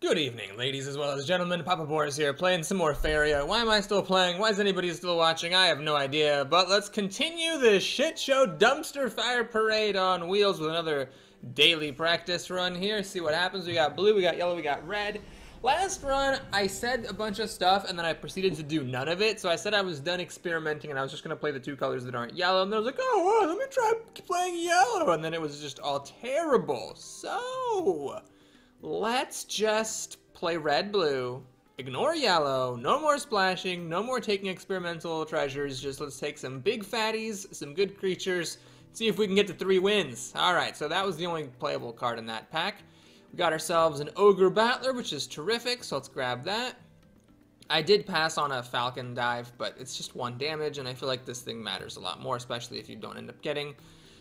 Good evening, ladies as well as gentlemen. Papa Boris here, playing some more Faeria. Why am I still playing? Why is anybody still watching? I have no idea, but let's continue this shit show dumpster fire parade on wheels with another daily practice run here. See what happens. We got blue, we got yellow, we got red. Last run, I said a bunch of stuff, and then I proceeded to do none of it, so I said I was done experimenting, and I was just going to play the two colors that aren't yellow, and then I was like, oh, well, let me try playing yellow, and then it was just all terrible. So let's just play red, blue, ignore yellow, no more splashing, no more taking experimental treasures, just let's take some big fatties, some good creatures, see if we can get to 3 wins. Alright, so that was the only playable card in that pack. We got ourselves an Ogre Battler, which is terrific, so let's grab that. I did pass on a Falcon Dive, but it's just 1 damage, and I feel like this thing matters a lot more, especially if you don't end up getting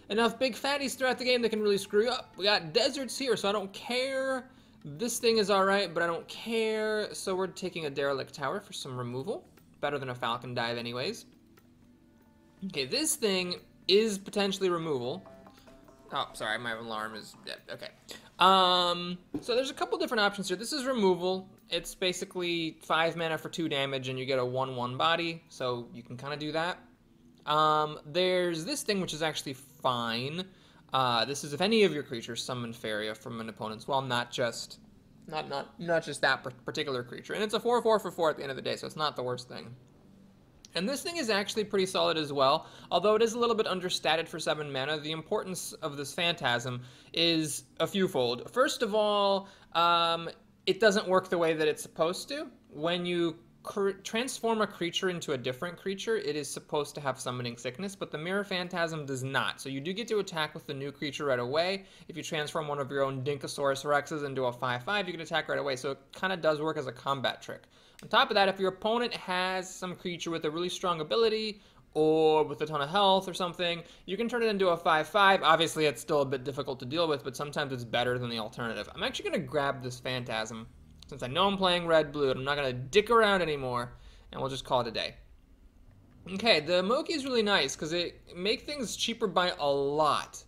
enough big fatties throughout the game that can really screw you up. We got deserts here, so I don't care. This thing is alright, but I don't care. So we're taking a Derelict Tower for some removal. Better than a Falcon Dive anyways. Okay, this thing is potentially removal. Oh, sorry, my alarm is dead. Okay. So there's a couple different options here. This is removal. It's basically 5 mana for 2 damage, and you get a 1/1 body, so you can kind of do that. There's this thing, which is actually fine. This is if any of your creatures summon Faeria from an opponent's well, not just that particular creature. And it's a 4/4 for 4 at the end of the day, so it's not the worst thing. And this thing is actually pretty solid as well, although it is a little bit understated for 7 mana. The importance of this Phantasm is a fewfold. First of all, it doesn't work the way that it's supposed to. When you transform a creature into a different creature, it is supposed to have Summoning Sickness, but the Mirror Phantasm does not. So you do get to attack with the new creature right away. If you transform one of your own Dinkosaurus Rexes into a 5/5, you can attack right away. So it kind of does work as a combat trick. On top of that, if your opponent has some creature with a really strong ability or with a ton of health or something, you can turn it into a 5/5. Obviously, it's still a bit difficult to deal with, but sometimes it's better than the alternative. I'm actually going to grab this Phantasm, since I know I'm playing red-blue, and I'm not going to dick around anymore, and we'll just call it a day. Okay, the Moki is really nice, because it makes things cheaper by a lot.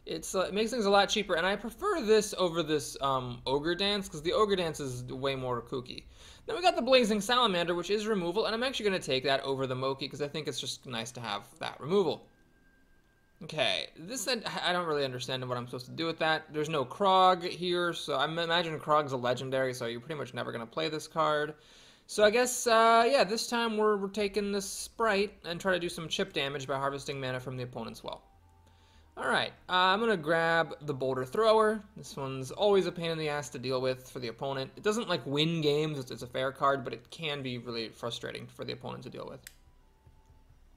It makes things a lot cheaper, and I prefer this over this Ogre Dance, because the Ogre Dance is way more kooky. Then we got the Blazing Salamander, which is removal, and I'm actually going to take that over the Moki, because I think it's just nice to have that removal. Okay, this I don't really understand what I'm supposed to do with that. There's no Krog here, so I imagine Krog's a legendary, so you're pretty much never going to play this card. So I guess, yeah, this time we're taking this Sprite and try to do some chip damage by harvesting mana from the opponent's well. Alright, I'm going to grab the Boulder Thrower. This one's always a pain in the ass to deal with for the opponent. It doesn't, like, win games, it's a fair card, but it can be really frustrating for the opponent to deal with.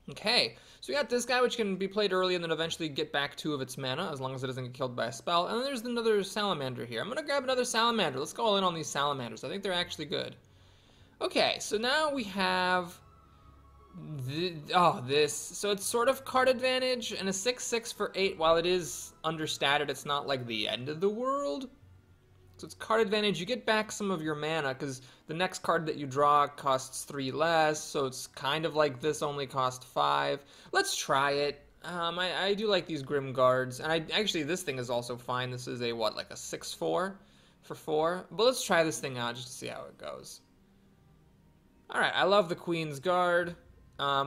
Okay, so we got this guy, which can be played early and then eventually get back 2 of its mana, as long as it doesn't get killed by a spell. And then there's another Salamander here. I'm going to grab another Salamander. Let's go all in on these Salamanders. I think they're actually good. Okay, so now we have this. So it's sort of card advantage, and a 6/6 for 8. While it is understated, it's not like the end of the world. So it's card advantage. You get back some of your mana, because the next card that you draw costs 3 less, so it's kind of like this only cost 5. Let's try it. I do like these Grim Guards, and actually this thing is also fine. This is a, what, like a 6/4 for 4? But let's try this thing out just to see how it goes. Alright, I love the Queen's Guard.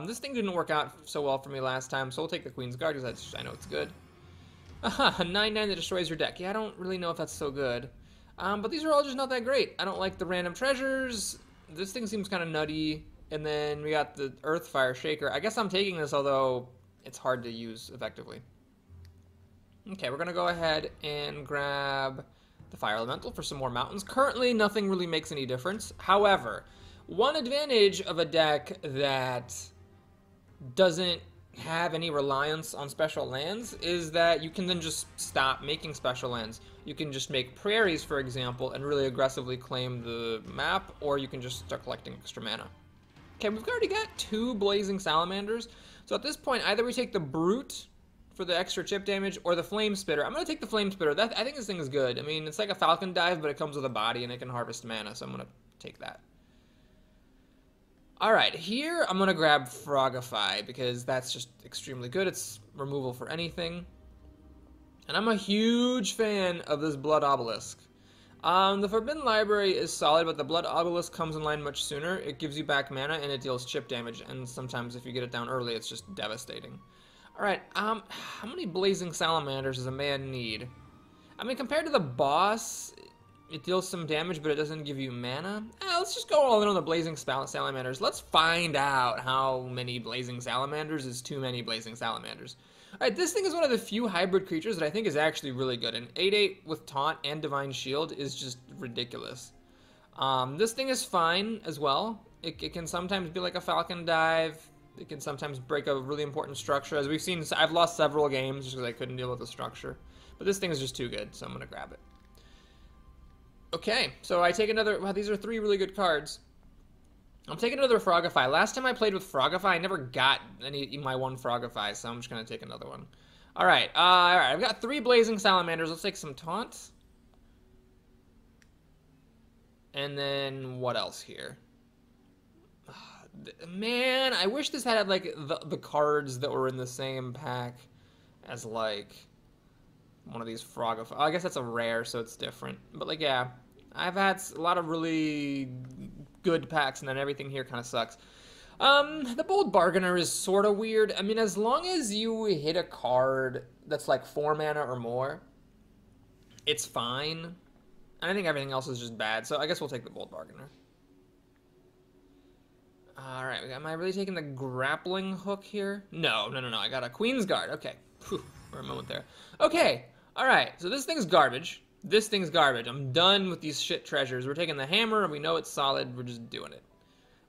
This thing didn't work out so well for me last time, so we'll take the Queen's Guard, because I know it's good. Aha, a 9/9 that destroys your deck. Yeah, I don't really know if that's so good. But these are all just not that great. I don't like the random treasures. This thing seems kind of nutty. And then we got the Earthfire Shaker. I guess I'm taking this, although it's hard to use effectively. Okay, we're going to go ahead and grab the Fire Elemental for some more mountains. Currently, nothing really makes any difference. However, one advantage of a deck that doesn't have any reliance on special lands is that you can then just stop making special lands. You can just make prairies, for example, and really aggressively claim the map, or you can just start collecting extra mana. Okay, we've already got 2 Blazing Salamanders, so at this point, either we take the Brute for the extra chip damage, or the Flame Spitter. I'm going to take the Flame Spitter. I think this thing is good. I mean, it's like a Falcon Dive, but it comes with a body, and it can harvest mana, so I'm going to take that. Alright, here I'm going to grab Frogify, because that's just extremely good. It's removal for anything. And I'm a huge fan of this Blood Obelisk. The Forbidden Library is solid, but the Blood Obelisk comes in line much sooner. It gives you back mana, and it deals chip damage, and sometimes if you get it down early, it's just devastating. Alright, how many Blazing Salamanders does a man need? I mean, compared to the boss, it deals some damage, but it doesn't give you mana. Let's just go all in on the Blazing Salamanders. Let's find out how many Blazing Salamanders is too many Blazing Salamanders. Alright, this thing is one of the few hybrid creatures that I think is actually really good. An 8/8 with Taunt and Divine Shield is just ridiculous. This thing is fine as well. It can sometimes be like a Falcon Dive. It can sometimes break a really important structure. As we've seen, I've lost several games just because I couldn't deal with the structure. But this thing is just too good, so I'm going to grab it. Okay, so I take another... Wow, these are 3 really good cards. I'm taking another Frogify. Last time I played with Frogify, I never got my one Frogify, so I'm just going to take another one. Alright, I've got 3 Blazing Salamanders. Let's take some Taunts. And then, what else here? Man, I wish this had, like, the cards that were in the same pack as, like, one of these Frogify. I guess that's a rare, so it's different. But, like, yeah, I've had a lot of really good packs, and then everything here kind of sucks. The Bold Bargainer is sort of weird. I mean, as long as you hit a card that's like 4 mana or more, it's fine. And I think everything else is just bad, so I guess we'll take the Bold Bargainer. Alright, am I really taking the Grappling Hook here? No, I got a Queen's Guard. Okay, whew, for a moment there. Okay, alright, so this thing's garbage. This thing's garbage. I'm done with these shit treasures. We're taking the hammer, and we know it's solid. We're just doing it.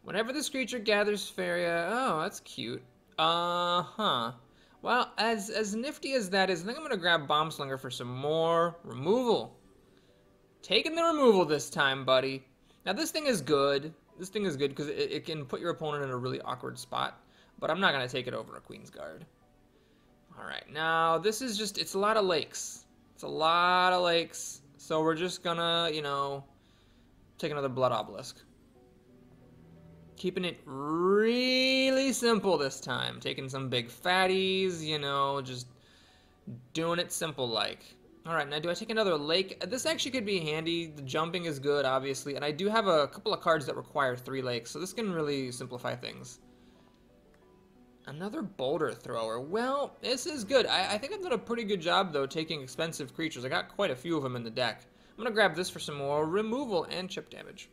Whenever this creature gathers Faeria... Oh, that's cute. Well, as nifty as that is, I think I'm going to grab Bombslinger for some more removal. Taking the removal this time, buddy. Now, this thing is good. This thing is good because it can put your opponent in a really awkward spot. But I'm not going to take it over a Queen's Guard. Alright, now, this is just... It's a lot of lakes. It's a lot of lakes, so we're just gonna, you know, take another Blood Obelisk. Keeping it really simple this time. Taking some big fatties, you know, just doing it simple like. Alright, now do I take another lake? This actually could be handy. The jumping is good, obviously, and I do have a couple of cards that require 3 lakes, so this can really simplify things. Another Boulder Thrower. Well, this is good. I think I've done a pretty good job, though, taking expensive creatures. I got quite a few of them in the deck. I'm going to grab this for some more removal and chip damage.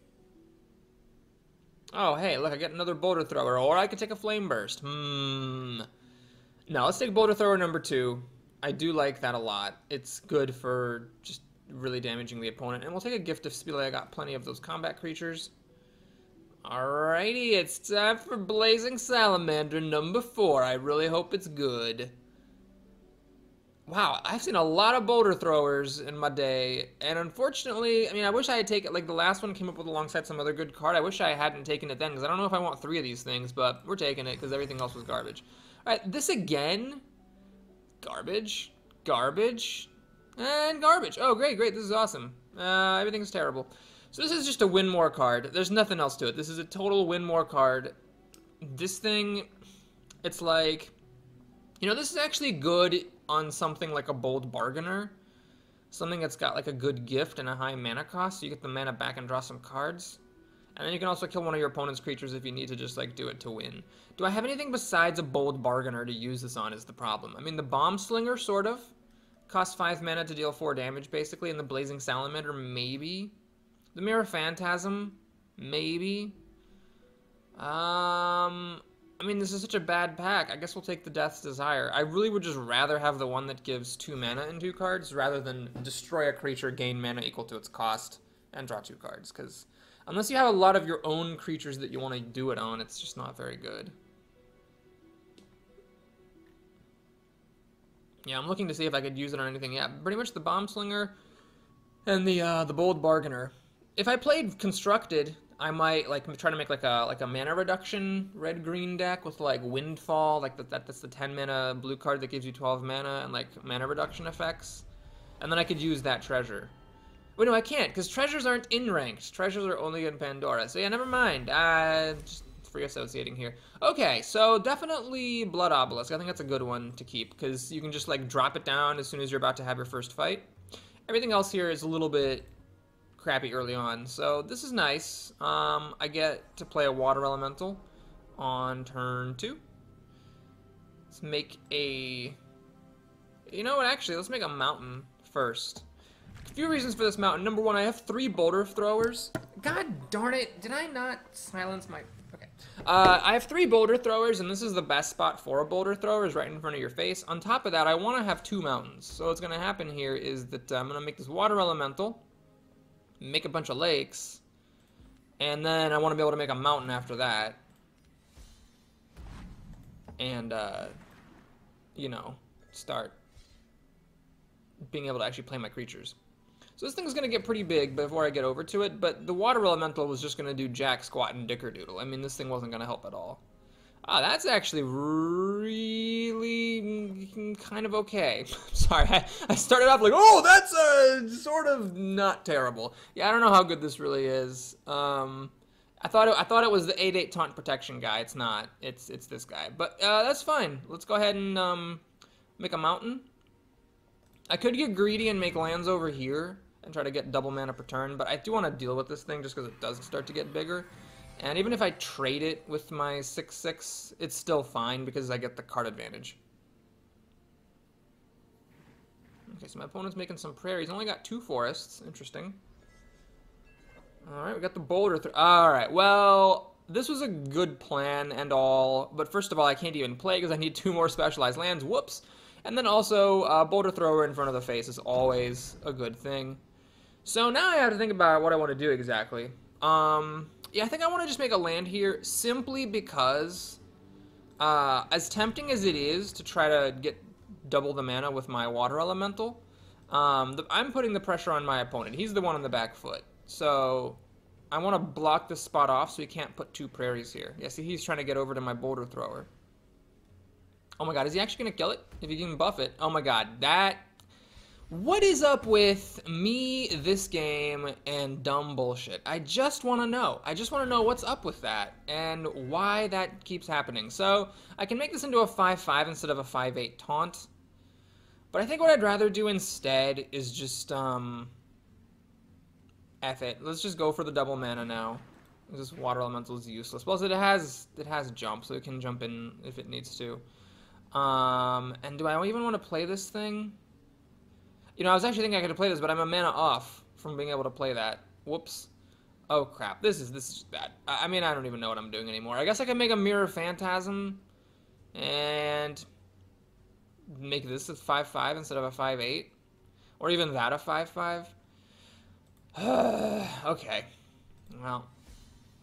Oh, hey, look, I get another Boulder Thrower. Or I could take a Flame Burst. No, let's take Boulder Thrower number 2. I do like that a lot. It's good for just really damaging the opponent. And we'll take a Gift of Speed. I got plenty of those combat creatures. Alrighty, it's time for Blazing Salamander number 4. I really hope it's good. Wow, I've seen a lot of Boulder Throwers in my day, and unfortunately, I mean, I wish I had taken, like, the last one came up with alongside some other good card. I wish I hadn't taken it then, because I don't know if I want 3 of these things, but we're taking it, because everything else was garbage. Alright, this again? Garbage, garbage, and garbage. Oh, great, this is awesome. Everything's terrible. So this is just a win more card. There's nothing else to it. This is a total win more card. This thing, it's like, you know, this is actually good on something like a Bold Bargainer. Something that's got like a good gift and a high mana cost, so you get the mana back and draw some cards. And then you can also kill one of your opponent's creatures if you need to just like do it to win. Do I have anything besides a Bold Bargainer to use this on is the problem. I mean, the Bomb Slinger, sort of. Costs 5 mana to deal 4 damage, basically, and the Blazing Salamander, maybe. The Mirror Phantasm, maybe. I mean, this is such a bad pack. I guess we'll take the Death's Desire. I really would just rather have the one that gives 2 mana in 2 cards, rather than destroy a creature, gain mana equal to its cost, and draw 2 cards, because unless you have a lot of your own creatures that you want to do it on, it's just not very good. Yeah, I'm looking to see if I could use it on anything. Yeah, pretty much the Bomb Slinger and the Bold Bargainer. If I played Constructed, I might like try to make like a mana reduction red-green deck with like Windfall, like that's the 10 mana blue card that gives you 12 mana and like mana reduction effects, and then I could use that treasure. Wait, no, I can't because treasures aren't in ranked. Treasures are only in Pandora. So yeah, never mind. Just free associating here. Okay, so definitely Blood Obelisk. I think that's a good one to keep because you can just like drop it down as soon as you're about to have your first fight. Everything else here is a little bit crappy early on. So this is nice. I get to play a water elemental on turn 2. Let's make a... You know what, actually, let's make a mountain first. A few reasons for this mountain. Number 1, I have 3 boulder throwers. God darn it, did I not silence my... Okay. I have 3 boulder throwers, and this is the best spot for a boulder thrower, is right in front of your face. On top of that, I want to have 2 mountains. So what's going to happen here is that I'm going to make this water elemental, make a bunch of lakes, and then I want to be able to make a mountain after that. And, you know, start being able to actually play my creatures. So this thing's going to get pretty big before I get over to it, but the water elemental was just going to do jack, squat, and dickerdoodle. I mean, this thing wasn't going to help at all. Ah, that's actually really kind of okay. Sorry, I started off like, oh, that's sort of not terrible. Yeah, I don't know how good this really is. I thought it was the 8/8 taunt protection guy. It's not. It's this guy. But that's fine. Let's go ahead and make a mountain. I could get greedy and make lands over here and try to get double mana per turn, but I do want to deal with this thing just because it does start to get bigger. And even if I trade it with my 6/6, it's still fine because I get the card advantage. Okay, so my opponent's making some prairies. Only got 2 forests. Interesting. Alright, we got the boulder. Alright, well, this was a good plan and all, but first of all, I can't even play because I need 2 more specialized lands. Whoops. And then also, boulder thrower in front of the face is always a good thing. So now I have to think about what I want to do exactly. Yeah, I think I want to just make a land here simply because, as tempting as it is to try to get double the mana with my water elemental, I'm putting the pressure on my opponent. He's the one on the back foot. So I want to block this spot off so he can't put 2 prairies here. Yeah, see, he's trying to get over to my boulder thrower. Oh my god, is he actually going to kill it? If he can buff it. Oh my god, that... What is up with me, this game, and dumb bullshit? I just want to know. I just want to know what's up with that and why that keeps happening. So I can make this into a 5/5 instead of a 5/8 taunt. But I think what I'd rather do instead is just, F it. Let's just go for the double mana now. This water elemental is useless. Plus, it has jump, so it can jump in if it needs to. And do I even want to play this thing? You know, I was actually thinking I could play this, but I'm a mana off from being able to play that. Whoops. Oh, crap. This is just bad. I mean, I don't even know what I'm doing anymore. I guess I can make a Mirror Phantasm and make this a 5/5 instead of a 5/8. Or even that a 5/5. Okay. Well,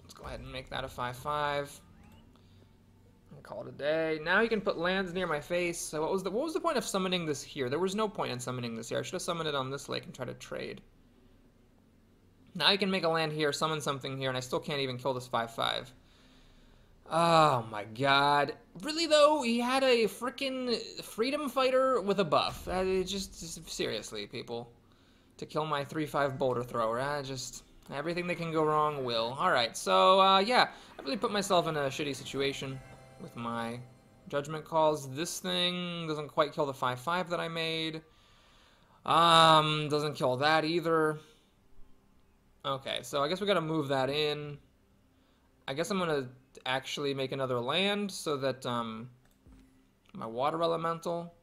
let's go ahead and make that a 5/5. Call it a day. Now you can put lands near my face. So what was the point of summoning this here? There was no point in summoning this here. I should have summoned it on this lake and try to trade. Now you can make a land here, summon something here, and I still can't even kill this 5/5. Oh my god. Really though, he had a freaking freedom fighter with a buff. Just seriously, people. To kill my 3/5 boulder thrower. Just everything that can go wrong will. Alright, so yeah, I really put myself in a shitty situation with my judgment calls. This thing doesn't quite kill the 5/5 that I made. Doesn't kill that either. Okay, so I guess we gotta move that in. I guess I'm gonna actually make another land so that my water elemental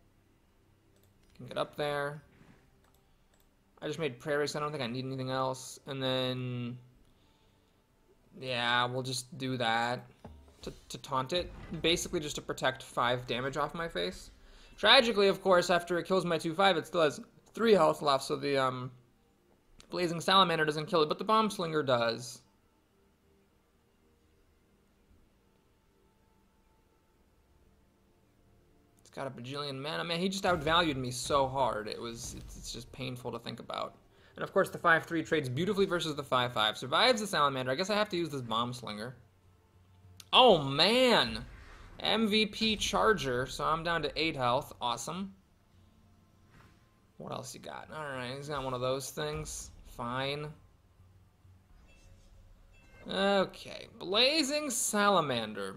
can get up there. I just made prairie, so I don't think I need anything else. And then, yeah, we'll just do that. To taunt it, basically just to protect 5 damage off my face. Tragically, of course, after it kills my 2/5, it still has 3 health left, so the Blazing Salamander doesn't kill it, but the Bomb Slinger does. It's got a bajillion mana. Man, he just outvalued me so hard. It's just painful to think about. And of course, the 5/3 trades beautifully versus the 5/5. Survives the Salamander. I guess I have to use this Bomb Slinger. Oh, man! MVP Charger, so I'm down to 8 health. Awesome. What else you got? Alright, he's got one of those things. Fine. Okay, Blazing Salamander.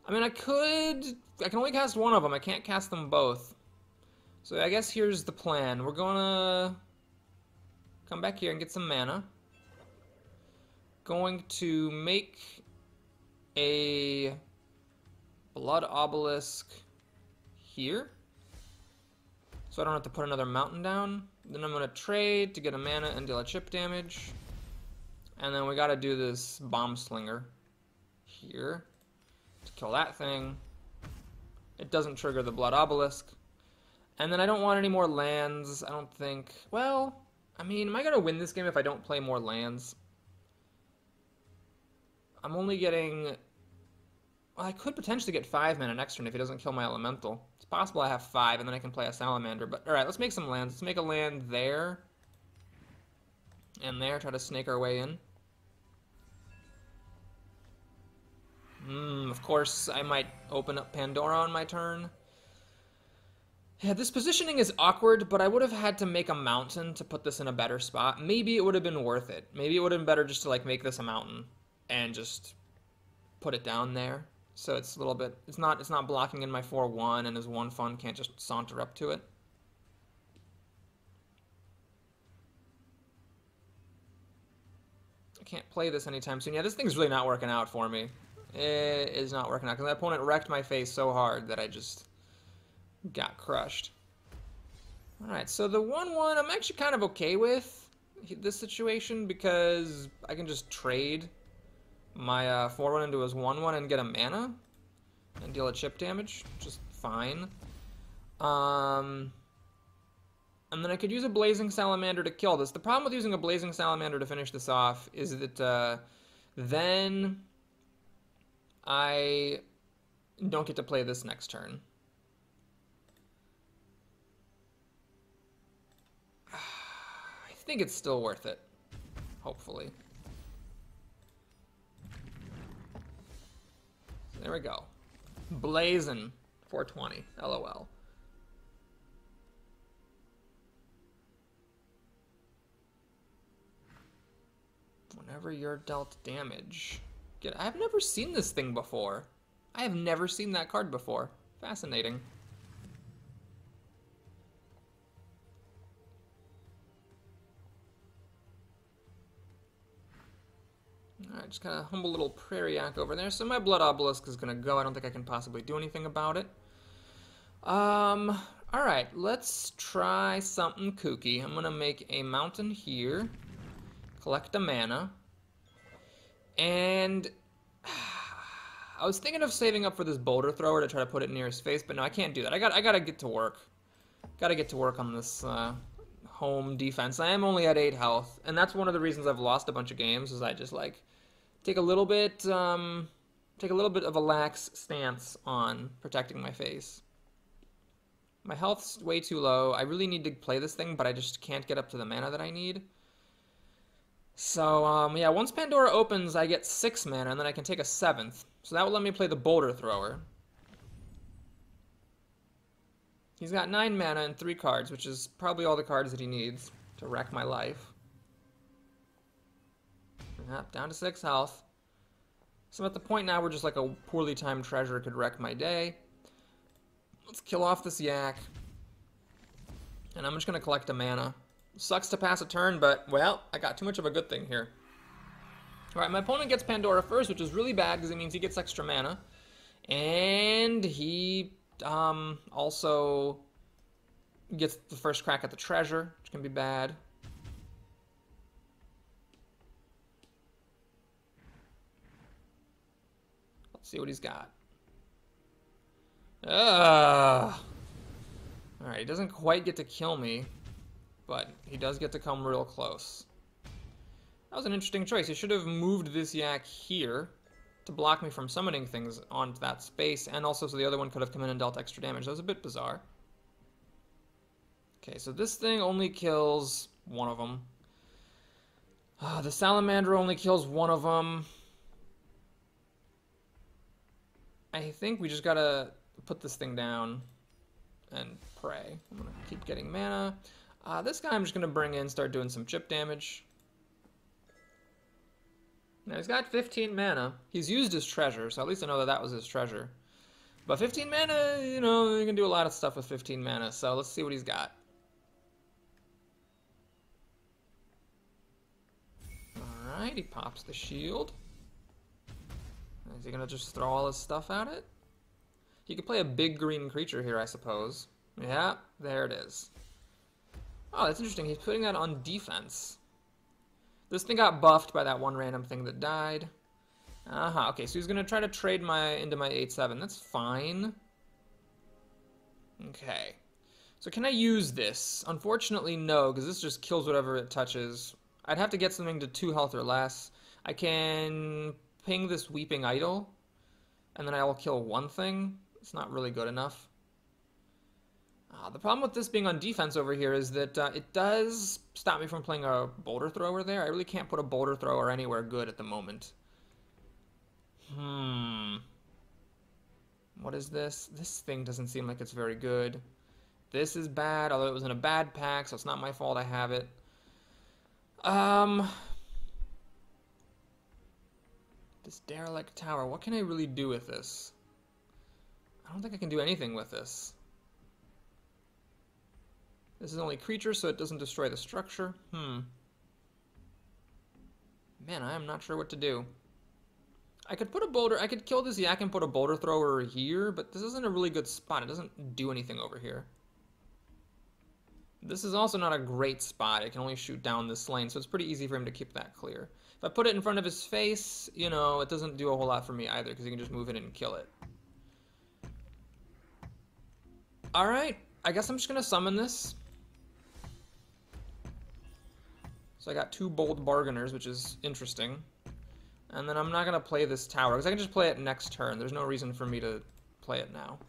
I mean, I can only cast one of them. I can't cast them both. So I guess here's the plan. We're gonna come back here and get some mana. Going to make a blood obelisk here, so I don't have to put another mountain down. Then I'm going to trade to get a mana and deal a chip damage. And then we got to do this bomb slinger here to kill that thing. It doesn't trigger the blood obelisk. And then I don't want any more lands, I don't think. Well, I mean, am I going to win this game if I don't play more lands? I'm only getting... Well, I could potentially get 5 mana next turn if he doesn't kill my elemental. It's possible I have 5 and then I can play a salamander. But alright, let's make some lands. Let's make a land there. And there, try to snake our way in. Of course, I might open up Pandora on my turn. Yeah, this positioning is awkward, but I would have had to make a mountain to put this in a better spot. Maybe it would have been worth it. Maybe it would have been better just to like make this a mountain and just put it down there. So it's a little bit, it's not blocking in my 4/1, and his 1/1 can't just saunter up to it. I can't play this anytime soon. Yeah, this thing's really not working out for me. It is not working out, because my opponent wrecked my face so hard that I just got crushed. Alright, so the 1/1 I'm actually kind of okay with this situation, because I can just trade my 4/1 into his 1/1 and get a mana and deal a chip damage, just fine. And then I could use a Blazing Salamander to kill this. The problem with using a Blazing Salamander to finish this off is that then I don't get to play this next turn. I think it's still worth it, hopefully. There we go. Blazing 420, LOL. Whenever you're dealt damage. I've never seen this thing before. I have never seen that card before. Fascinating. Alright, just kind of humble little prairie yak over there. So my blood obelisk is going to go. I don't think I can possibly do anything about it. Alright, let's try something kooky. I'm going to make a mountain here. Collect a mana. And I was thinking of saving up for this boulder thrower to try to put it near his face, but no, I can't do that. I gotta get to work. Gotta get to work on this home defense. I am only at 8 health, and that's one of the reasons I've lost a bunch of games, is I just like take a little bit of a lax stance on protecting my face. My health's way too low. I really need to play this thing, but I just can't get up to the mana that I need. So, yeah, once Pandora opens, I get 6 mana, and then I can take a 7th. So that will let me play the Boulder Thrower. He's got 9 mana and 3 cards, which is probably all the cards that he needs to wreck my life. Yep, down to 6 health. So I'm at the point now where just like a poorly timed treasure could wreck my day. Let's kill off this yak. And I'm just going to collect a mana. Sucks to pass a turn, but, well, I got too much of a good thing here. Alright, my opponent gets Pandora first, which is really bad because it means he gets extra mana. And he also gets the first crack at the treasure, which can be bad. Let's see what he's got. Alright, he doesn't quite get to kill me, but he does get to come real close. That was an interesting choice. He should have moved this yak here to block me from summoning things onto that space, and also so the other one could have come in and dealt extra damage. That was a bit bizarre. Okay, so this thing only kills one of them. The salamander only kills one of them. I think we just gotta put this thing down and pray. I'm gonna keep getting mana. This guy I'm just gonna bring in, start doing some chip damage. Now he's got 15 mana. He's used his treasure, so at least I know that that was his treasure. But 15 mana, you know, you can do a lot of stuff with 15 mana, so let's see what he's got. Alright, he pops the shield. Is he gonna just throw all his stuff at it? He could play a big green creature here, I suppose. Yeah, there it is. Oh, that's interesting. He's putting that on defense. This thing got buffed by that one random thing that died. Okay, so he's gonna try to trade into my 8/7. That's fine. Okay. So can I use this? Unfortunately, no, because this just kills whatever it touches. I'd have to get something to 2 health or less. I can ping this Weeping Idol, and then I will kill one thing. It's not really good enough. The problem with this being on defense over here is that it does stop me from playing a boulder thrower there. I really can't put a boulder thrower anywhere good at the moment. What is this? This thing doesn't seem like it's very good. This is bad, although it was in a bad pack, so it's not my fault I have it. This derelict tower, what can I really do with this? I don't think I can do anything with this. This is only creature, so it doesn't destroy the structure. Man, I am not sure what to do. I could put a boulder, I could kill this yak and put a boulder thrower here, but this isn't a really good spot. It doesn't do anything over here. This is also not a great spot. It can only shoot down this lane, so it's pretty easy for him to keep that clear. If I put it in front of his face, you know, it doesn't do a whole lot for me either, because he can just move in and kill it. Alright, I guess I'm just going to summon this. So I got 2 bold bargainers, which is interesting. And then I'm not going to play this tower, because I can just play it next turn. There's no reason for me to play it now.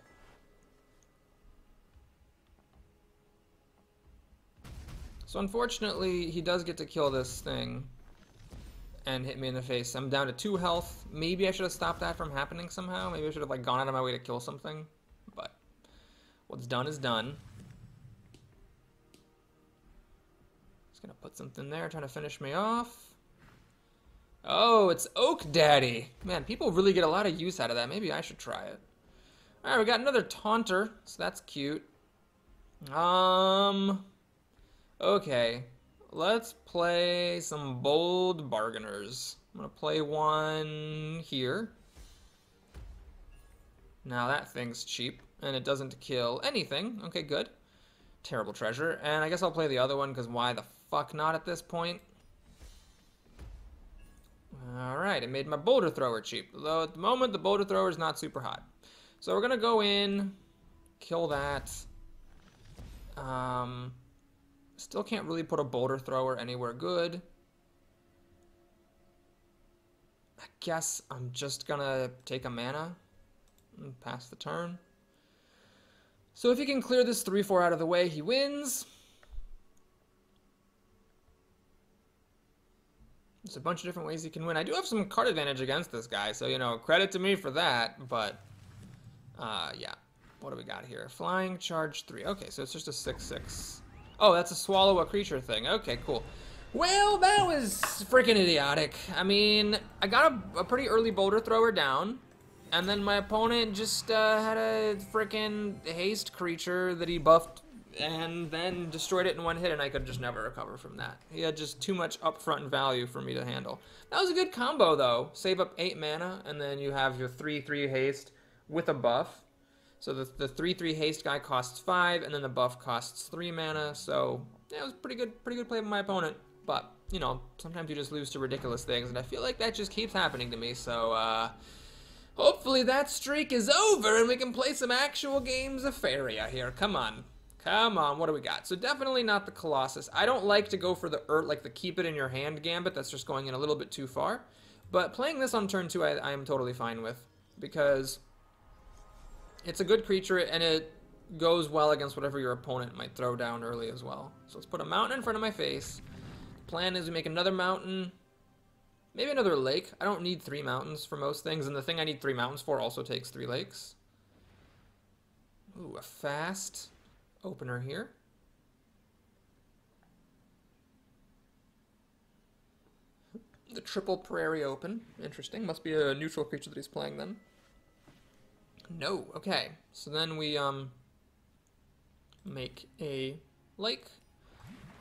So unfortunately, he does get to kill this thing and hit me in the face. I'm down to 2 health. Maybe I should have stopped that from happening somehow. Maybe I should have like gone out of my way to kill something. But what's done is done. Just gonna put something there, trying to finish me off. Oh, it's Oak Daddy. Man, people really get a lot of use out of that. Maybe I should try it. Alright, we got another Taunter, so that's cute. Okay, let's play some bold bargainers. I'm gonna play one here. Now that thing's cheap, and it doesn't kill anything. Okay, good. Terrible treasure. And I guess I'll play the other one, because why the fuck not at this point? Alright, it made my boulder thrower cheap. Though at the moment, the boulder thrower is not super hot. So we're gonna go in, kill that. Still can't really put a boulder thrower anywhere good. I guess I'm just gonna take a mana and pass the turn. So if he can clear this 3/4 out of the way, he wins. There's a bunch of different ways he can win. I do have some card advantage against this guy, so, you know, credit to me for that, but, yeah. What do we got here? Flying, charge 3. Okay, so it's just a 6/6. Oh, that's a swallow a creature thing. Okay, cool. Well, that was freaking idiotic. I mean, I got a pretty early boulder thrower down, and then my opponent just had a freaking haste creature that he buffed and then destroyed it in one hit, and I could just never recover from that. He had just too much upfront value for me to handle. That was a good combo, though. Save up 8 mana, and then you have your 3/3 haste with a buff. So the 3/3 haste guy costs 5, and then the buff costs 3 mana. So yeah, it was pretty good play by my opponent. But you know, sometimes you just lose to ridiculous things, and I feel like that just keeps happening to me. So hopefully that streak is over, and we can play some actual games of Faeria here. Come on, come on. What do we got? So definitely not the Colossus. I don't like to go for the like the keep it in your hand gambit. That's just going in a little bit too far. But playing this on turn 2, I am totally fine with, because it's a good creature, and it goes well against whatever your opponent might throw down early as well. So let's put a mountain in front of my face. The plan is we make another mountain, maybe another lake. I don't need 3 mountains for most things, and the thing I need 3 mountains for also takes 3 lakes. Ooh, a fast opener here. The triple prairie open. Interesting. Must be a neutral creature that he's playing then. No. Okay. So then we make a lake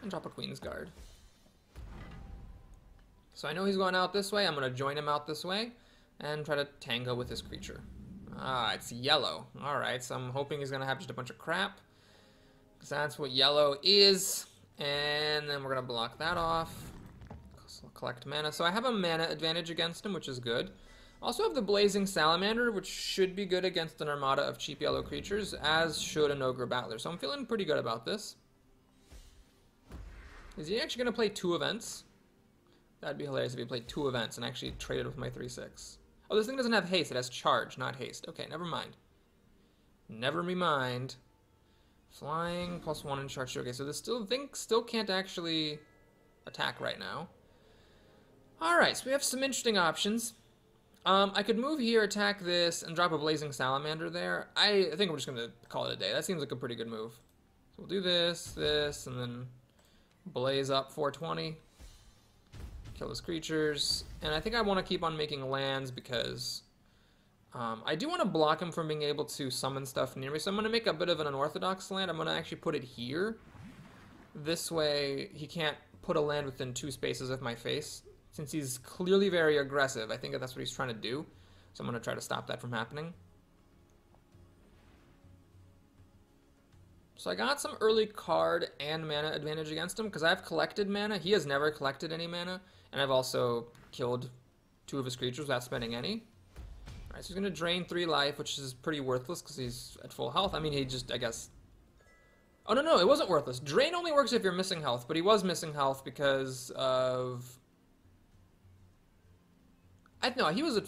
and drop a Queen's Guard. So I know he's going out this way. I'm going to join him out this way and try to tango with his creature. Ah, it's yellow. Alright, so I'm hoping he's going to have just a bunch of crap. Because that's what yellow is. And then we're going to block that off. So collect mana. So I have a mana advantage against him, which is good. Also have the Blazing Salamander, which should be good against an armada of cheap yellow creatures, as should an Ogre Battler. So I'm feeling pretty good about this. Is he actually going to play 2 events? That'd be hilarious if he played 2 events and actually traded with my 3/6. Oh, this thing doesn't have haste. It has charge, not haste. Okay, never mind. Never me mind. Flying, +1 in charge. Okay, so this still can't actually attack right now. Alright, so we have some interesting options. I could move here, attack this, and drop a Blazing Salamander there. I think we're just going to call it a day. That seems like a pretty good move. So we'll do this, and then blaze up 420. Kill his creatures. And I think I want to keep on making lands because I do want to block him from being able to summon stuff near me. So I'm going to make a bit of an unorthodox land. I'm going to actually put it here. This way he can't put a land within 2 spaces of my face. Since he's clearly very aggressive, I think that's what he's trying to do. So I'm going to try to stop that from happening. So I got some early card and mana advantage against him because I've collected mana. He has never collected any mana. And I've also killed 2 of his creatures without spending any. Alright, so he's going to drain 3 life, which is pretty worthless because he's at full health. I mean, he just, I guess... Oh, no, it wasn't worthless. Drain only works if you're missing health, but he was missing health because of... No, he was at...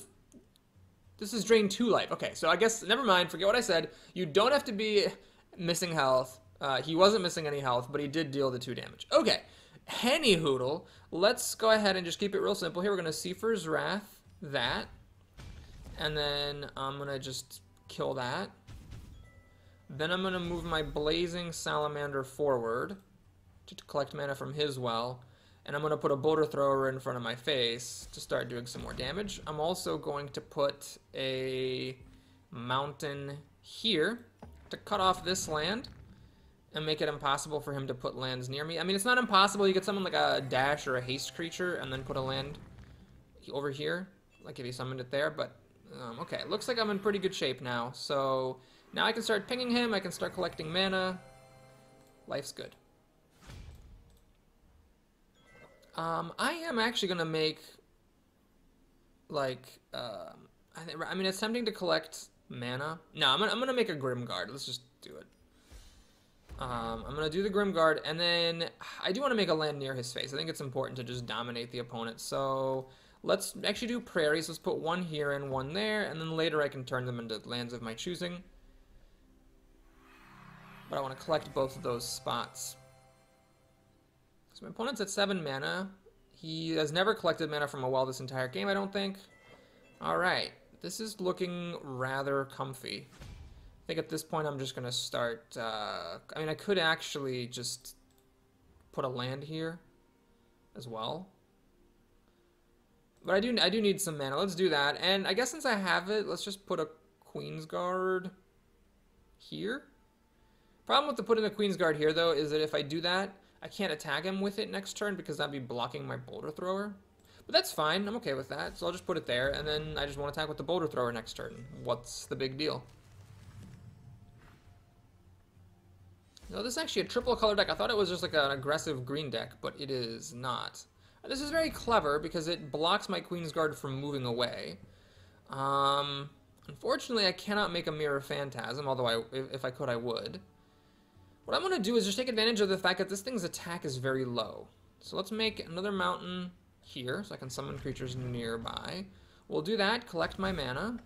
This is drain 2 life. Okay, so I guess, never mind, forget what I said. You don't have to be missing health. He wasn't missing any health, but he did deal the 2 damage. Okay, Henny Hoodle. Let's go ahead and just keep it real simple here. We're going to Seefer's Wrath, that. And then I'm going to just kill that. Then I'm going to move my Blazing Salamander forward to collect mana from his well. And I'm going to put a Boulder Thrower in front of my face to start doing some more damage. I'm also going to put a mountain here to cut off this land and make it impossible for him to put lands near me. I mean, it's not impossible. You could summon like a dash or a haste creature and then put a land over here, like if he summoned it there. But, okay, it looks like I'm in pretty good shape now. So now I can start pinging him. I can start collecting mana. Life's good. I am actually going to make, like, I mean, it's tempting to collect mana. No, I'm gonna make a Grimguard. Let's just do it. I'm going to do the Grimguard, and then I do want to make a land near his face. I think it's important to just dominate the opponent. So let's actually do prairies. Let's put 1 here and 1 there, and then later I can turn them into lands of my choosing. But I want to collect both of those spots. So my opponent's at 7 mana. He has never collected mana from a well this entire game, I don't think. Alright, this is looking rather comfy. I think at this point I'm just going to start... I mean, I could actually just put a land here as well. But I do need some mana. Let's do that. And I guess since I have it, let's just put a Queensguard here. Problem with putting a Queensguard here, though, is that if I do that, I can't attack him with it next turn because that'd be blocking my Boulder Thrower. But that's fine. I'm okay with that. So I'll just put it there, and then I just want to attack with the Boulder Thrower next turn. What's the big deal? No, this is actually a triple color deck. I thought it was just like an aggressive green deck, but it is not. This is very clever because it blocks my Queensguard from moving away. Unfortunately, I cannot make a Mirror Phantasm, although if I could, I would. What I'm going to do is just take advantage of the fact that this thing's attack is very low. So let's make another mountain here so I can summon creatures nearby. We'll do that, collect my mana.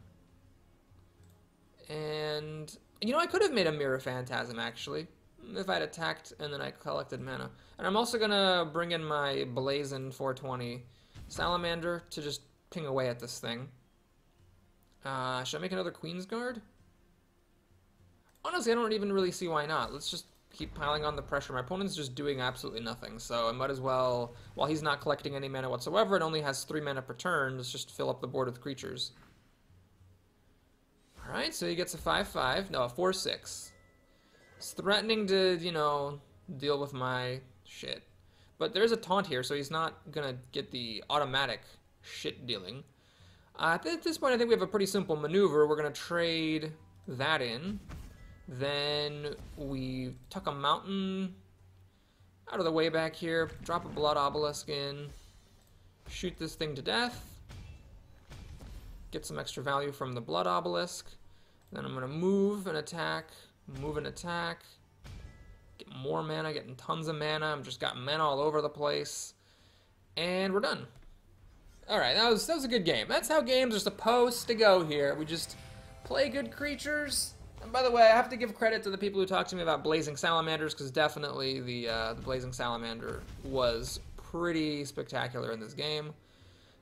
And, you know, I could have made a Mirror Phantasm, actually, if I'd attacked and then I collected mana. And I'm also going to bring in my Blazing 420 Salamander to just ping away at this thing. Should I make another Queensguard? Honestly, I don't even really see why not. Let's just keep piling on the pressure. My opponent's just doing absolutely nothing, so I might as well, while he's not collecting any mana whatsoever, it only has 3 mana per turn, let's just fill up the board with creatures. Alright, so he gets a 5/5, no, a 4/6. It's threatening to, you know, deal with my shit. But there is a taunt here, so he's not gonna get the automatic shit dealing. At this point, I think we have a pretty simple maneuver. We're gonna trade that in. Then we tuck a mountain out of the way back here, drop a blood obelisk in, shoot this thing to death, get some extra value from the blood obelisk. Then I'm gonna move and attack, get more mana, getting tons of mana. I'm just got mana all over the place, and we're done. All right, that was a good game. That's how games are supposed to go here. We just play good creatures. And by the way, I have to give credit to the people who talked to me about Blazing Salamanders, because definitely the Blazing Salamander was pretty spectacular in this game.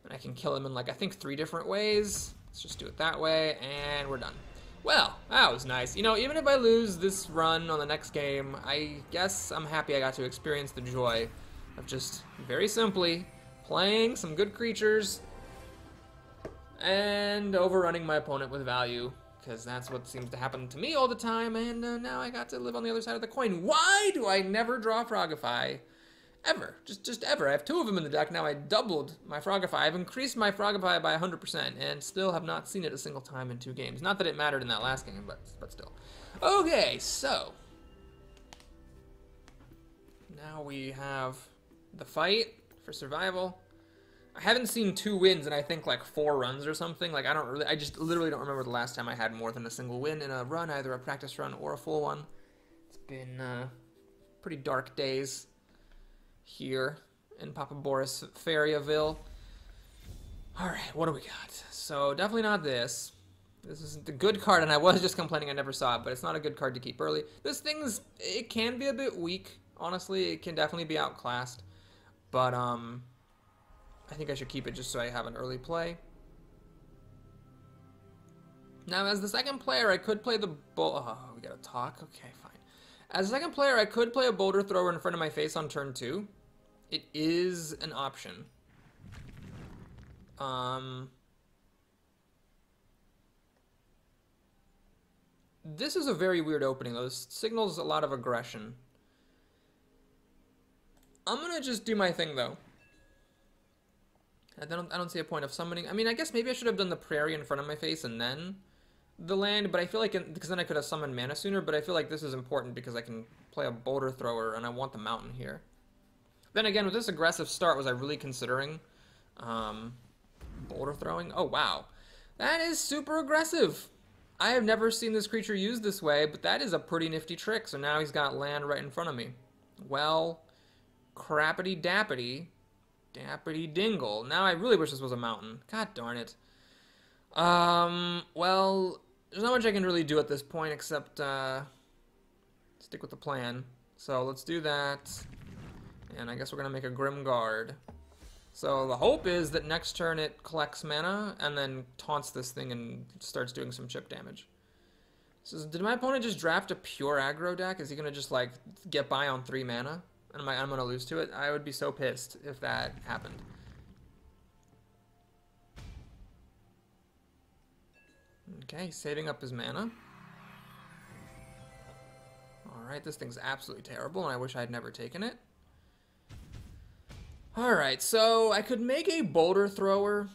And I can kill him in, like, I think 3 different ways. Let's just do it that way, and we're done. Well, that was nice. You know, even if I lose this run on the next game, I guess I'm happy I got to experience the joy of just, very simply, playing some good creatures and overrunning my opponent with value, because that's what seems to happen to me all the time, and now I got to live on the other side of the coin. Why do I never draw Frogify? Ever. Just ever. I have 2 of them in the deck now. I doubled my Frogify. I've increased my Frogify by 100%, and still have not seen it a single time in 2 games. Not that it mattered in that last game, but still. Okay, so now we have the fight for survival. I haven't seen 2 wins in, I think, like 4 runs or something. Like, I just literally don't remember the last time I had more than a single win in a run, either a practice run or a full one. It's been pretty dark days here in Papa Boris Faeriaville. Alright, what do we got? So, definitely not this. This isn't a good card, and I was just complaining I never saw it, but it's not a good card to keep early. This thing's, it can be a bit weak, honestly. It can definitely be outclassed. But, I think I should keep it just so I have an early play. Now, as the second player, I could play the oh, we gotta talk? Okay, fine. As a second player, I could play a Boulder Thrower in front of my face on turn 2. It is an option. This is a very weird opening, though. This signals a lot of aggression. I'm gonna just do my thing, though. I don't see a point of summoning. I mean, I guess maybe I should have done the Prairie in front of my face and then the land, but I feel like, because then I could have summoned mana sooner, but I feel like this is important because I can play a Boulder Thrower, and I want the mountain here. Then again, with this aggressive start, was I really considering Boulder Throwing? Oh, wow. That is super aggressive. I have never seen this creature used this way, but that is a pretty nifty trick, so now he's got land right in front of me. Well, crappity dappity. Dappity dingle. Now I really wish this was a mountain. God darn it. Well, there's not much I can really do at this point except stick with the plan. So let's do that. And I guess we're going to make a Grim Guard. So the hope is that next turn it collects mana and then taunts this thing and starts doing some chip damage. So did my opponent just draft a pure aggro deck? Is he going to just like get by on 3 mana? And I'm going to lose to it? I would be so pissed if that happened. Okay, he's saving up his mana. Alright, this thing's absolutely terrible, and I wish I had never taken it. Alright, so I could make a Boulder Thrower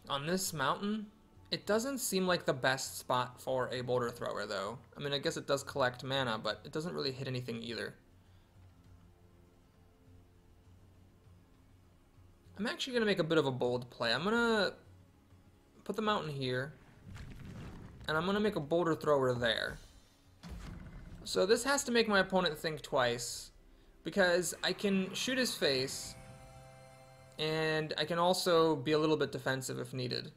on this mountain. It doesn't seem like the best spot for a Boulder Thrower, though. I mean, I guess it does collect mana, but it doesn't really hit anything either. I'm actually going to make a bit of a bold play. I'm going to put the mountain here, and I'm going to make a Boulder Thrower there. So this has to make my opponent think twice, because I can shoot his face, and I can also be a little bit defensive if needed.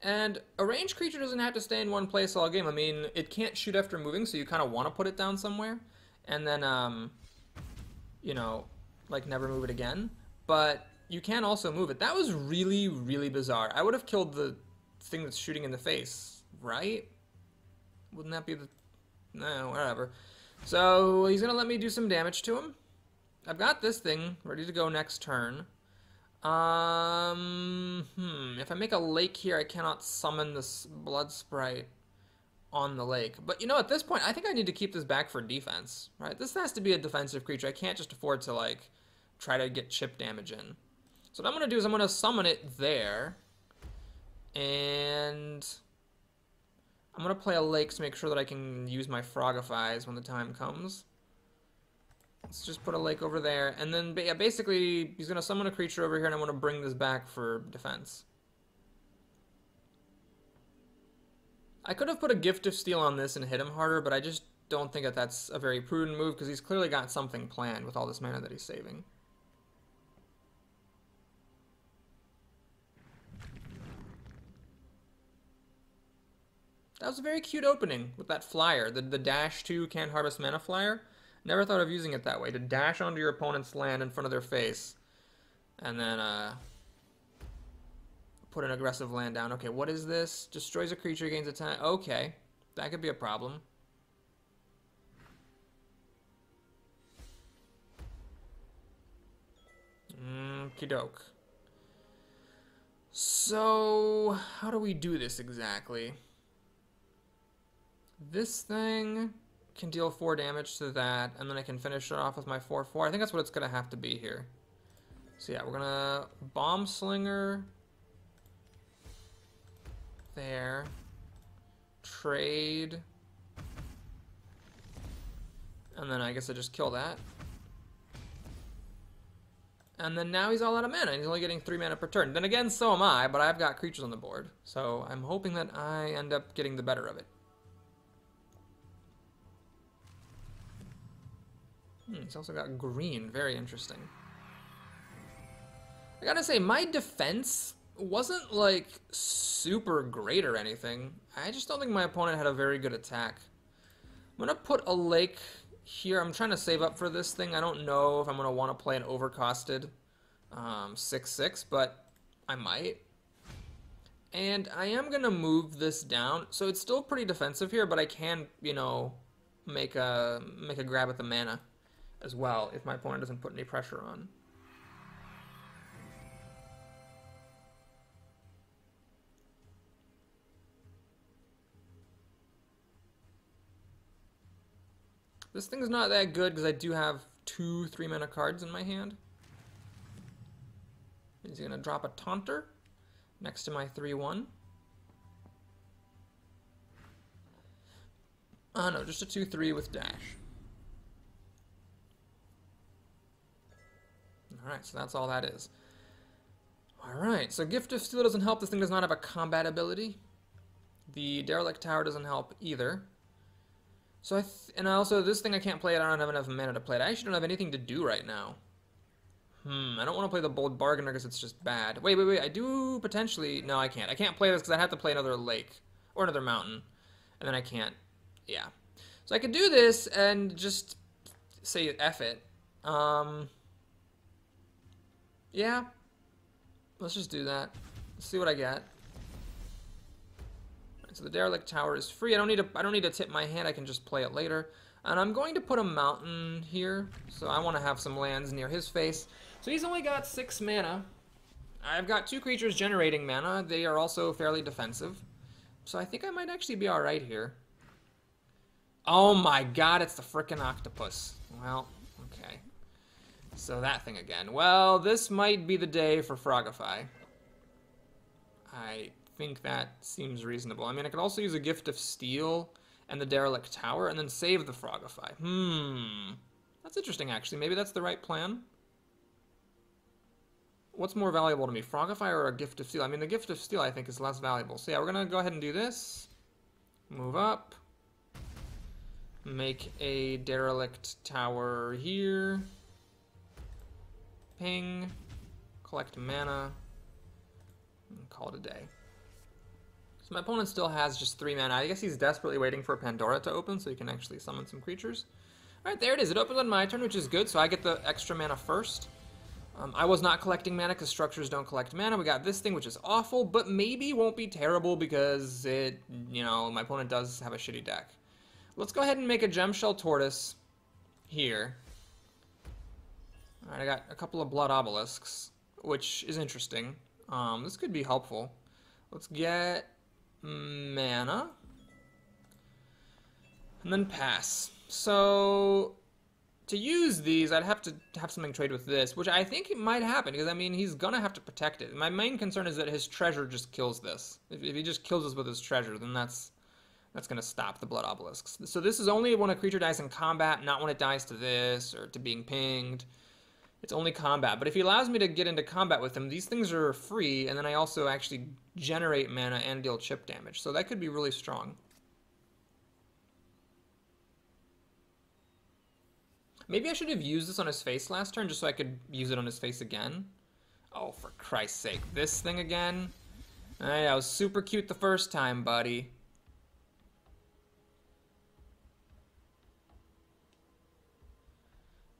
And a ranged creature doesn't have to stay in one place all game. I mean, it can't shoot after moving, so you kind of want to put it down somewhere. And then, you know, like never move it again. But you can also move it. That was really, really bizarre. I would have killed the thing that's shooting in the face, right? Wouldn't that be the... No, whatever. So he's going to let me do some damage to him. I've got this thing ready to go next turn. If I make a lake here, I cannot summon this blood sprite on the lake. But you know, at this point, I think I need to keep this back for defense, right? This has to be a defensive creature. I can't just afford to, like, try to get chip damage in. So what I'm going to do is I'm going to summon it there. And I'm going to play a lake to make sure that I can use my Frogifies when the time comes. Let's just put a lake over there. And then, yeah, basically, he's going to summon a creature over here, and I want to bring this back for defense. I could have put a Gift of Steel on this and hit him harder, but I just don't think that that's a very prudent move, because he's clearly got something planned with all this mana that he's saving. That was a very cute opening with that flyer, the dash 2 can't harvest mana flyer. Never thought of using it that way, to dash onto your opponent's land in front of their face, and then put an aggressive land down. Okay, what is this? Destroys a creature, gains a 10. Okay, that could be a problem. Okey-doke. So, how do we do this exactly? This thing can deal 4 damage to that, and then I can finish it off with my 4/4. I think that's what it's going to have to be here. So yeah, we're going to Bomb Slinger there. Trade. And then I guess I just kill that. And then now he's all out of mana, and he's only getting 3 mana per turn. Then again, so am I, but I've got creatures on the board. So I'm hoping that I end up getting the better of it. He's also got green. Very interesting. I gotta say, my defense wasn't, like, super great or anything. I just don't think my opponent had a very good attack. I'm gonna put a lake here. I'm trying to save up for this thing. I don't know if I'm gonna want to play an overcosted 6/6, but I might. And I am gonna move this down. So it's still pretty defensive here, but I can, you know, make a grab at the mana as well if my opponent doesn't put any pressure on. This thing's not that good because I do have 2 3-mana cards in my hand. He's going to drop a Taunter next to my 3/1. Oh no, just a 2/3 with dash. Alright, so that's all that is. Alright, so Gift of Steel doesn't help. This thing does not have a combat ability. The Derelict Tower doesn't help either. So and also, this thing I can't play it. I don't have enough mana to play it. I actually don't have anything to do right now. I don't want to play the Bold Bargainer because it's just bad. Wait. I do potentially... No, I can't. I can't play this because I have to play another lake. Or another mountain. And then I can't... Yeah. So I could do this and just say F it. Yeah. Let's just do that. Let's see what I get. So the Derelict Tower is free. I don't need to tip my hand. I can just play it later. And I'm going to put a mountain here. So I want to have some lands near his face. So he's only got 6 mana. I've got 2 creatures generating mana. They are also fairly defensive. So I think I might actually be alright here. Oh my god, it's the frickin' octopus. Well, okay. So that thing again. Well, this might be the day for Frogify. I think that seems reasonable. I mean, I could also use a Gift of Steel and the Derelict Tower and then save the Frogify. That's interesting, actually. Maybe that's the right plan. What's more valuable to me, Frogify or a Gift of Steel? I mean, the Gift of Steel, I think, is less valuable. So yeah, we're going to go ahead and do this. Move up. Make a Derelict Tower here. Ping. Collect mana. And call it a day. So my opponent still has just 3 mana. I guess he's desperately waiting for Pandora to open so he can actually summon some creatures. Alright, there it is. It opens on my turn, which is good, so I get the extra mana first. I was not collecting mana because structures don't collect mana. We got this thing, which is awful, but maybe won't be terrible because it, you know, my opponent does have a shitty deck. Let's go ahead and make a Gemshell Tortoise here. Alright, I got a couple of Blood Obelisks. which is interesting. This could be helpful. Let's get mana. And then pass. So, to use these, I'd have to have something trade with this, which I think it might happen, because, I mean, he's gonna have to protect it. My main concern is that his treasure just kills this. If he just kills us with his treasure, then that's gonna stop the blood obelisks. So this is only when a creature dies in combat, not when it dies to this, or to being pinged. It's only combat. But if he allows me to get into combat with him, these things are free, and then I also actually generate mana and deal chip damage. So that could be really strong. Maybe I should have used this on his face last turn, just so I could use it on his face again. Oh, for Christ's sake. This thing again? Alright, I was super cute the first time, buddy.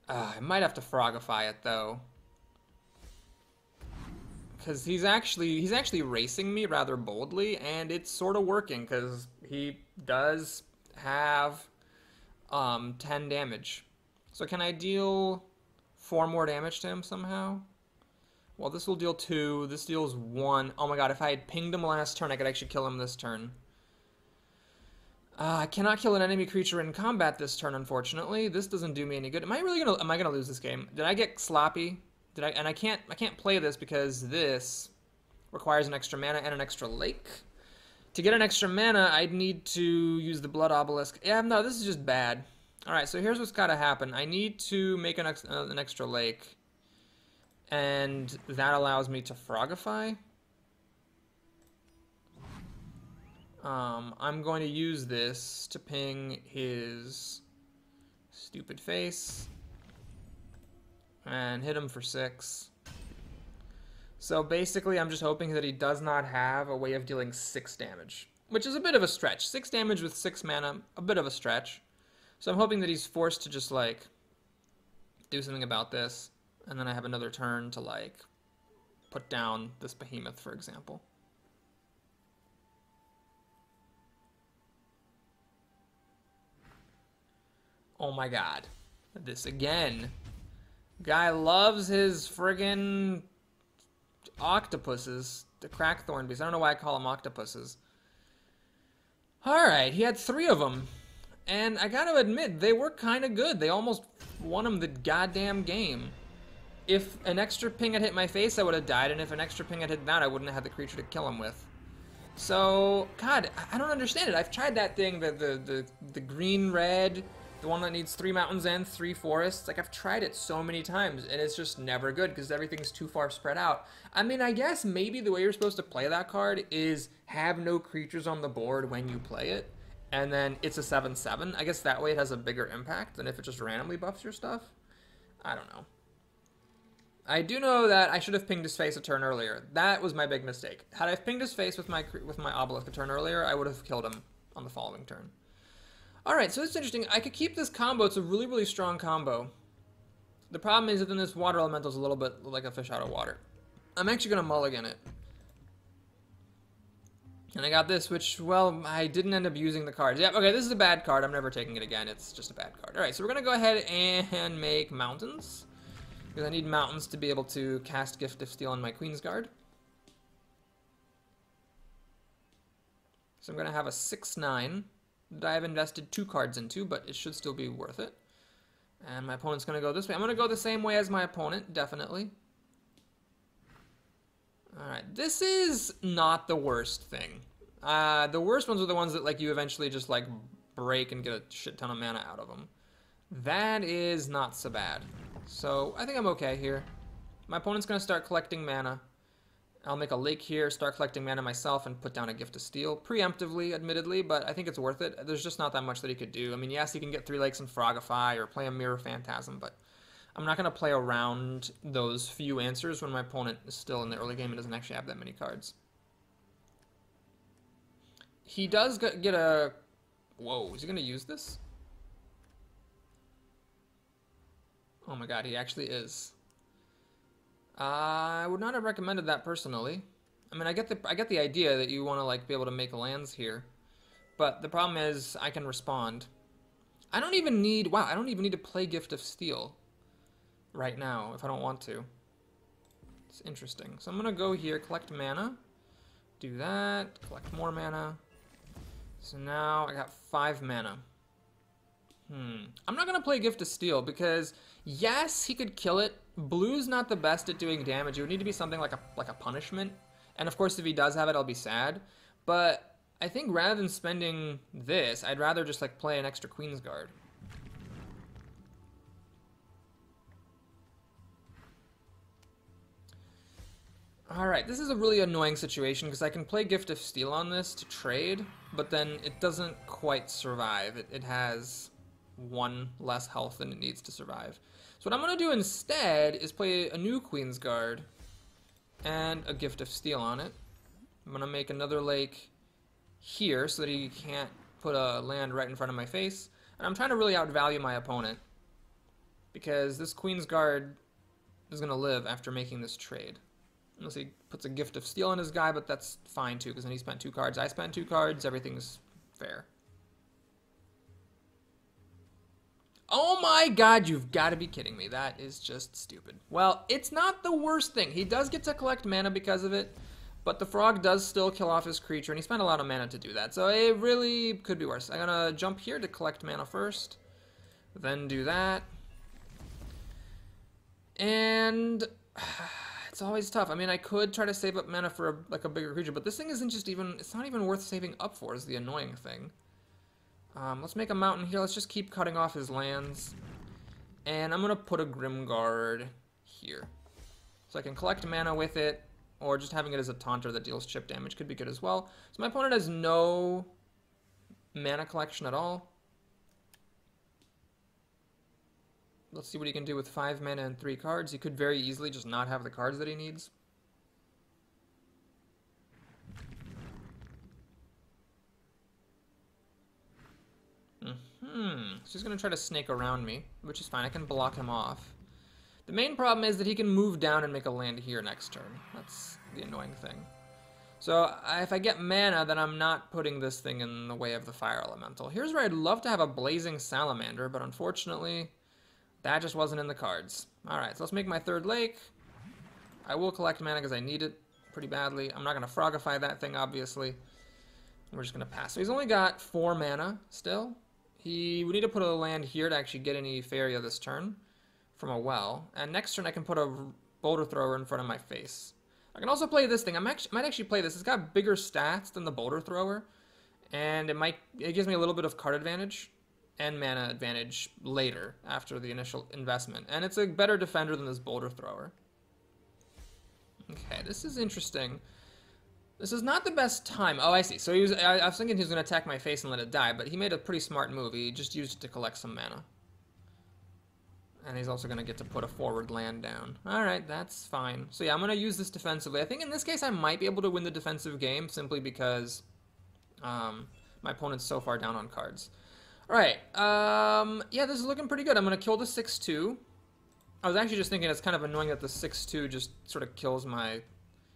I might have to Frogify it, though. Because he's actually racing me rather boldly, and it's sort of working, because he does have 10 damage. So can I deal 4 more damage to him somehow? Well, this will deal 2. This deals 1. Oh my god, if I had pinged him last turn, I could actually kill him this turn. I cannot kill an enemy creature in combat this turn, unfortunately. This doesn't do me any good. Am I gonna lose this game? Did I get sloppy? And I can't play this because this requires an extra mana and an extra lake. To get an extra mana, I'd need to use the blood obelisk. Yeah, no, this is just bad. Alright, so here's what's gotta happen. I need to make an extra lake. And that allows me to Frogify. I'm going to use this to ping his stupid face. And hit him for 6. So basically, I'm just hoping that he does not have a way of dealing 6 damage. Which is a bit of a stretch. 6 damage with 6 mana, a bit of a stretch. So I'm hoping that he's forced to just, like, do something about this. And then I have another turn to, like, put down this behemoth, for example. Oh my god. This again. Guy loves his friggin' octopuses. The crackthorn beasts. I don't know why I call them octopuses. Alright, he had 3 of them. And I gotta admit, they were kind of good. They almost won him the goddamn game. If an extra ping had hit my face, I would have died. And if an extra ping had hit that, I wouldn't have had the creature to kill him with. So, God, I don't understand it. I've tried that thing, the green-red, the one that needs 3 mountains and 3 forests. Like, I've tried it so many times, and it's just never good because everything's too far spread out. I mean, I guess maybe the way you're supposed to play that card is have no creatures on the board when you play it, and then it's a 7/7. I guess that way it has a bigger impact than if it just randomly buffs your stuff. I don't know. I do know that I should have pinged his face a turn earlier. That was my big mistake. Had I pinged his face with my obelisk a turn earlier, I would have killed him on the following turn. Alright, so it's interesting. I could keep this combo. It's a really, really strong combo. The problem is that then this water elemental is a little bit like a fish out of water. I'm actually going to mulligan it. And I got this, which, well, I didn't end up using the cards. Yeah, okay, this is a bad card. I'm never taking it again. It's just a bad card. Alright, so we're going to go ahead and make mountains. Because I need mountains to be able to cast Gift of Steel on my Queen's Guard. So I'm going to have a 6/9 that I have invested 2 cards into, but it should still be worth it. And my opponent's going to go this way. I'm going to go the same way as my opponent, definitely. Alright, this is not the worst thing. The worst ones are the ones that like you eventually just like break and get a shit ton of mana out of them. That is not so bad. So I think I'm okay here. My opponent's going to start collecting mana. I'll make a lake here, start collecting mana myself, and put down a Gift of Steel. Preemptively, admittedly, but I think it's worth it. There's just not that much that he could do. I mean, yes, he can get 3 lakes and Frogify or play a Mirror Phantasm, but I'm not going to play around those few answers when my opponent is still in the early game and doesn't actually have that many cards. He does get a... Whoa, is he going to use this? Oh my god, he actually is. I would not have recommended that personally. I mean, I get the idea that you want to like be able to make lands here, but the problem is I can respond. I don't even need I don't even need to play Gift of Steel right now if I don't want to. It's interesting. So I'm gonna go here, collect mana. Do that, collect more mana. So now I got 5 mana. I'm not gonna play Gift of Steel because yes, he could kill it. Blue's not the best at doing damage. It would need to be something like a punishment. And of course, if he does have it, I'll be sad. But I think rather than spending this, I'd rather just like play an extra Queen's Guard. Alright, this is a really annoying situation because I can play Gift of Steel on this to trade, but then it doesn't quite survive. It has 1 less health than it needs to survive. So what I'm going to do instead is play a new Queen's Guard and a Gift of Steel on it. I'm going to make another lake here so that he can't put a land right in front of my face. And I'm trying to really outvalue my opponent because this Queen's Guard is going to live after making this trade. Unless he puts a Gift of Steel on his guy, but that's fine too because then he spent 2 cards. I spent 2 cards. Everything's fair. Oh my god, you've got to be kidding me. That is just stupid. Well, it's not the worst thing. He does get to collect mana because of it, but the frog does still kill off his creature, and he spent a lot of mana to do that. So it really could be worse. I'm going to jump here to collect mana first, then do that. And it's always tough. I mean, I could try to save up mana for a bigger creature, but this thing isn't just even, it's not even worth saving up for is the annoying thing. Let's make a mountain here. Let's just keep cutting off his lands. And I'm going to put a Grimguard here. So I can collect mana with it, or just having it as a taunter that deals chip damage could be good as well. So my opponent has no mana collection at all. Let's see what he can do with 5 mana and 3 cards. He could very easily just not have the cards that he needs. So he's going to try to snake around me, which is fine. I can block him off. The main problem is that he can move down and make a land here next turn. That's the annoying thing. So if I get mana, then I'm not putting this thing in the way of the fire elemental. Here's where I'd love to have a blazing salamander, but unfortunately, that just wasn't in the cards. Alright, so let's make my 3rd lake. I will collect mana because I need it pretty badly. I'm not going to frogify that thing, obviously. We're just going to pass. So he's only got 4 mana still. We need to put a land here to actually get any Faeria this turn from a well. And next turn I can put a boulder thrower in front of my face. I can also play this thing. Might actually play this. It's got bigger stats than the boulder thrower. And it gives me a little bit of card advantage and mana advantage later after the initial investment. And it's a better defender than this boulder thrower. Okay, this is interesting. This is not the best time. Oh, I see. So I was thinking he was going to attack my face and let it die, but he made a pretty smart move. He just used it to collect some mana. And he's also going to get to put a forward land down. Alright, that's fine. So yeah, I'm going to use this defensively. I think in this case I might be able to win the defensive game simply because my opponent's so far down on cards. Alright, yeah, this is looking pretty good. I'm going to kill the 6-2. I was actually just thinking it's kind of annoying that the 6-2 just sort of kills my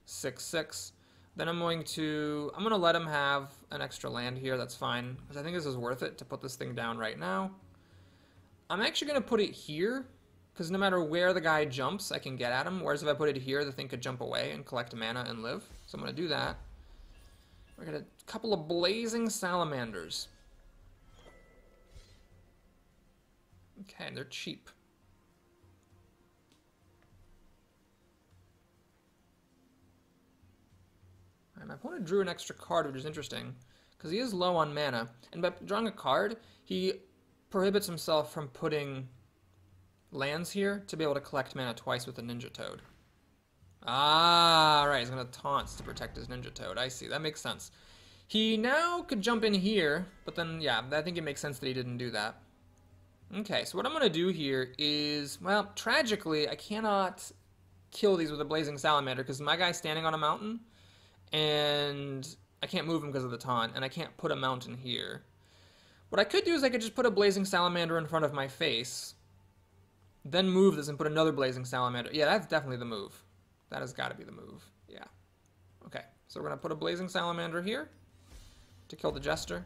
6-6. Then I'm going to let him have an extra land here. That's fine, because I think this is worth it to put this thing down right now. I'm actually going to put it here, because no matter where the guy jumps, I can get at him. Whereas if I put it here, the thing could jump away and collect mana and live. So I'm going to do that. We're going to a couple of blazing salamanders. Okay, they're cheap. My opponent drew an extra card, which is interesting, because he is low on mana. And by drawing a card, he prohibits himself from putting lands here to be able to collect mana twice with a Ninja Toad. Ah, right, he's going to taunt to protect his Ninja Toad. I see, that makes sense. He now could jump in here, but then, yeah, I think it makes sense that he didn't do that. Okay, so what I'm going to do here is, well, tragically, I cannot kill these with a Blazing Salamander, because my guy's standing on a mountain, and I can't move him because of the taunt, and I can't put a mountain here. What I could do is I could just put a Blazing Salamander in front of my face, then move this and put another Blazing Salamander. Yeah, that's definitely the move. That has got to be the move. Yeah. Okay, so we're going to put a Blazing Salamander here to kill the Jester.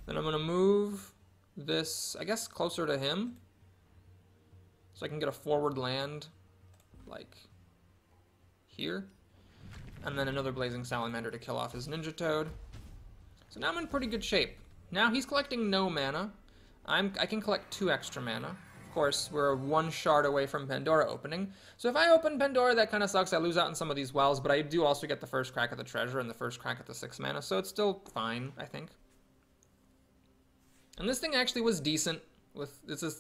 Then I'm going to move this, I guess, closer to him, so I can get a forward land, like here. And then another Blazing Salamander to kill off his Ninja Toad. So now I'm in pretty good shape. Now he's collecting no mana. I can collect 2 extra mana. Of course, we're 1 shard away from Pandora opening. So if I open Pandora, that kind of sucks. I lose out on some of these wells, but I do also get the first crack at the treasure and the first crack at the 6 mana, so it's still fine, I think. And this thing actually was decent.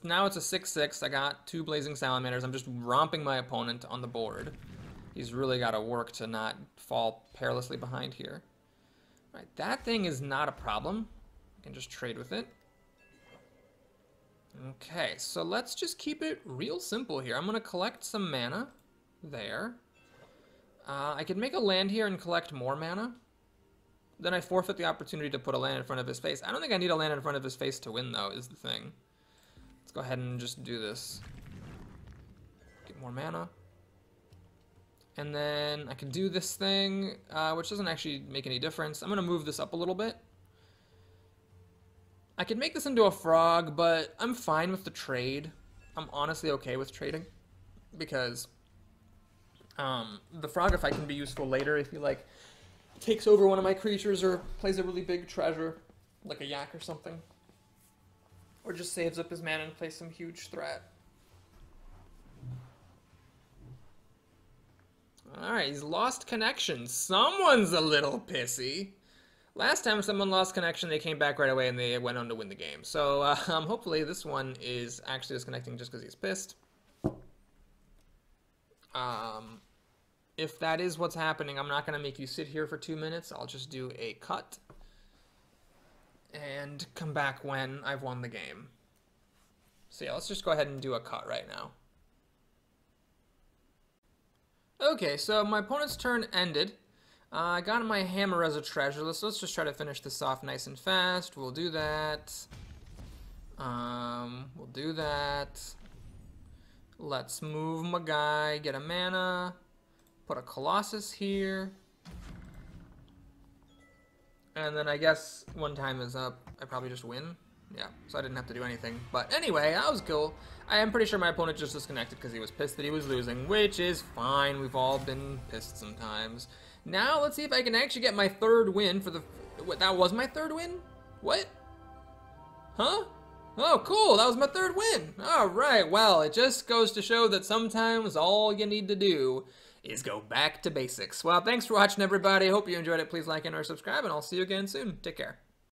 Now it's a 6/6. I got 2 Blazing Salamanders. I'm just romping my opponent on the board. He's really got to work to not fall perilously behind here. All right, that thing is not a problem. I can just trade with it. Okay, so let's just keep it real simple here. I'm going to collect some mana there. I could make a land here and collect more mana. Then I forfeit the opportunity to put a land in front of his face. I don't think I need a land in front of his face to win, though, is the thing. Let's go ahead and just do this. Get more mana. And then I can do this thing, which doesn't actually make any difference. I'm going to move this up a little bit. I could make this into a frog, but I'm fine with the trade. I'm honestly okay with trading. Because the frog, if I can be useful later, if he, like, takes over one of my creatures or plays a really big treasure, like a yak or something. Or just saves up his mana and plays some huge threat. Alright, he's lost connection. Someone's a little pissy. Last time someone lost connection, they came back right away and they went on to win the game. So hopefully this one is actually disconnecting just because he's pissed. If that is what's happening, I'm not going to make you sit here for 2 minutes. I'll just do a cut and come back when I've won the game. So yeah, let's just go ahead and do a cut right now. Okay, so my opponent's turn ended. I got my hammer as a treasure. Let's just try to finish this off nice and fast. We'll do that. We'll do that. Let's move my guy, get a mana, put a Colossus here. And then I guess when time is up, I probably just win. Yeah, so I didn't have to do anything. But anyway, that was cool. I am pretty sure my opponent just disconnected because he was pissed that he was losing, which is fine. We've all been pissed sometimes. Now, let's see if I can actually get my 3rd win for the... What, that was my 3rd win? What? Huh? Oh, cool. That was my 3rd win. All right. Well, it just goes to show that sometimes all you need to do is go back to basics. Well, thanks for watching, everybody. Hope you enjoyed it. Please like and or subscribe, and I'll see you again soon. Take care.